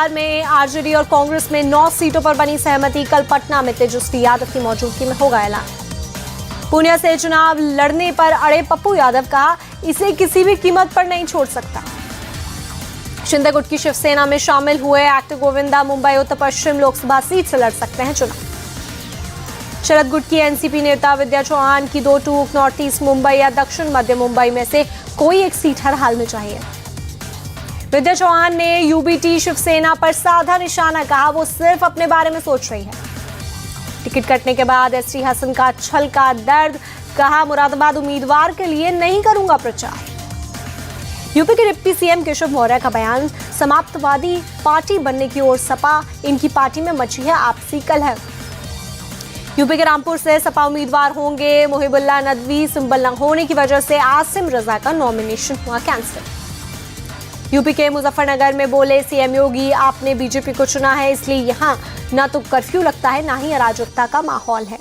भोपाल में आरजेडी और कांग्रेस में 9 सीटों पर बनी सहमति। कल पटना में तेजस्वी यादव की मौजूदगी में होगा ऐलान। पूर्णिया से चुनाव लड़ने पर अड़े पप्पू यादव, कहा इसे किसी भी कीमत पर नहीं छोड़ सकता। शिंदे गुट की शिवसेना में शामिल हुए एक्टर गोविंदा मुंबई उत्तर पश्चिम लोकसभा सीट से लड़ सकते हैं चुनाव। शरद गुट की एनसीपी नेता विद्या चौहान की 2 टूक नॉर्थ ईस्ट मुंबई या दक्षिण मध्य मुंबई में से कोई एक सीट हर हाल में चाहिए। विद्या चौहान ने यूबीटी शिवसेना पर साधा निशाना, कहा वो सिर्फ अपने बारे में सोच रही है। टिकट कटने के बाद एसटी हसन का छल का दर्द, कहा मुरादाबाद उम्मीदवार के लिए नहीं करूंगा प्रचार। यूपी के डिप्टी सीएम केशव मौर्य का बयान, समाप्तवादी पार्टी बनने की ओर सपा, इनकी पार्टी में मची है आपसी कलह। यूपी के रामपुर से सपा उम्मीदवार होंगे मोहिबुल्लाह नदवी, सिंबल न होने की वजह से आसिम रजा का नॉमिनेशन हुआ कैंसिल। यूपी के मुजफ्फरनगर में बोले सीएम योगी, आपने बीजेपी को चुना है इसलिए यहां न तो कर्फ्यू लगता है न ही अराजकता का माहौल है।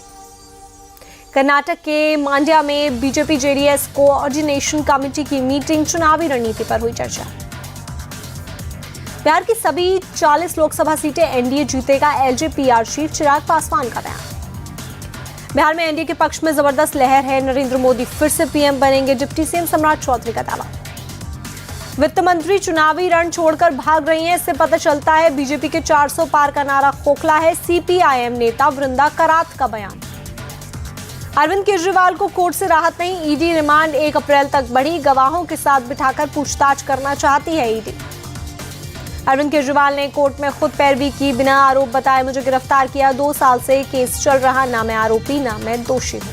कर्नाटक के मांड्या में बीजेपी जेडीएस कोऑर्डिनेशन कमेटी की मीटिंग, चुनावी रणनीति पर हुई चर्चा। बिहार की सभी 40 लोकसभा सीटें एनडीए जीतेगा, एलजेपीआर चिराग पासवान का बयान। बिहार में एनडीए के पक्ष में जबरदस्त लहर है, नरेंद्र मोदी फिर से पीएम बनेंगे, डिप्टी सीएम सम्राट चौधरी का दावा। वित्त मंत्री चुनावी रण छोड़कर भाग रही हैं, इससे पता चलता है बीजेपी के 400 पार का नारा खोखला है, सीपीआईएम नेता वृंदा करात का बयान। अरविंद केजरीवाल को कोर्ट से राहत नहीं, ईडी रिमांड 1 अप्रैल तक बढ़ी, गवाहों के साथ बिठाकर पूछताछ करना चाहती है ईडी। अरविंद केजरीवाल ने कोर्ट में खुद पैरवी की, बिना आरोप बताए मुझे गिरफ्तार किया, 2 साल से केस चल रहा, ना मैं आरोपी ना मैं दोषी हूं।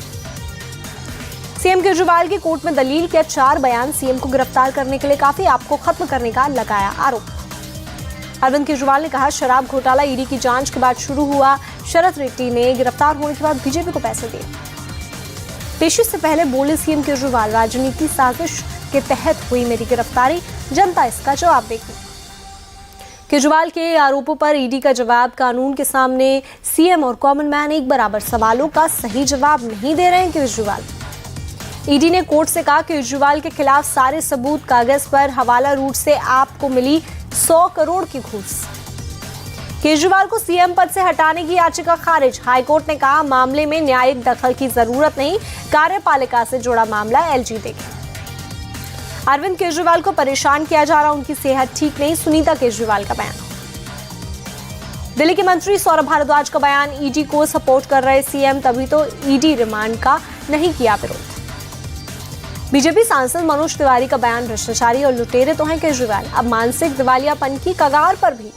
सीएम केजरीवाल की कोर्ट में दलील के 4 बयान, सीएम को गिरफ्तार करने के लिए काफी, आपको खत्म करने का लगाया आरोप। अरविंद केजरीवाल ने कहा शराब घोटाला ईडी की जांच के बाद शुरू हुआ, शरद रेड्डी ने गिरफ्तार होने के बाद बीजेपी को पैसे दिए। पेशी से पहले बोले सीएम केजरीवाल, राजनीति साजिश के तहत हुई मेरी गिरफ्तारी, जनता इसका जवाब देगी। केजरीवाल के आरोपों पर ईडी का जवाब, कानून के सामने सीएम और कॉमन मैन एक बराबर, सवालों का सही जवाब नहीं दे रहे हैं केजरीवाल। ईडी ने कोर्ट से कहा केजरीवाल के खिलाफ सारे सबूत, कागज पर हवाला रूट से आपको मिली 100 करोड़ की घूस। केजरीवाल को सीएम पद से हटाने की याचिका खारिज, हाईकोर्ट ने कहा मामले में न्यायिक दखल की जरूरत नहीं, कार्यपालिका से जुड़ा मामला एलजी देखे। अरविंद केजरीवाल को परेशान किया जा रहा, उनकी सेहत ठीक नहीं, सुनीता केजरीवाल का बयान। दिल्ली के मंत्री सौरभ भारद्वाज का बयान, ईडी को सपोर्ट कर रहे सीएम, तभी तो ईडी रिमांड का नहीं किया विरोध। बीजेपी सांसद मनोज तिवारी का बयान, भ्रष्टाचारी और लुटेरे तो हैं केजरीवाल, अब मानसिक दिवालियापन की कगार पर भी।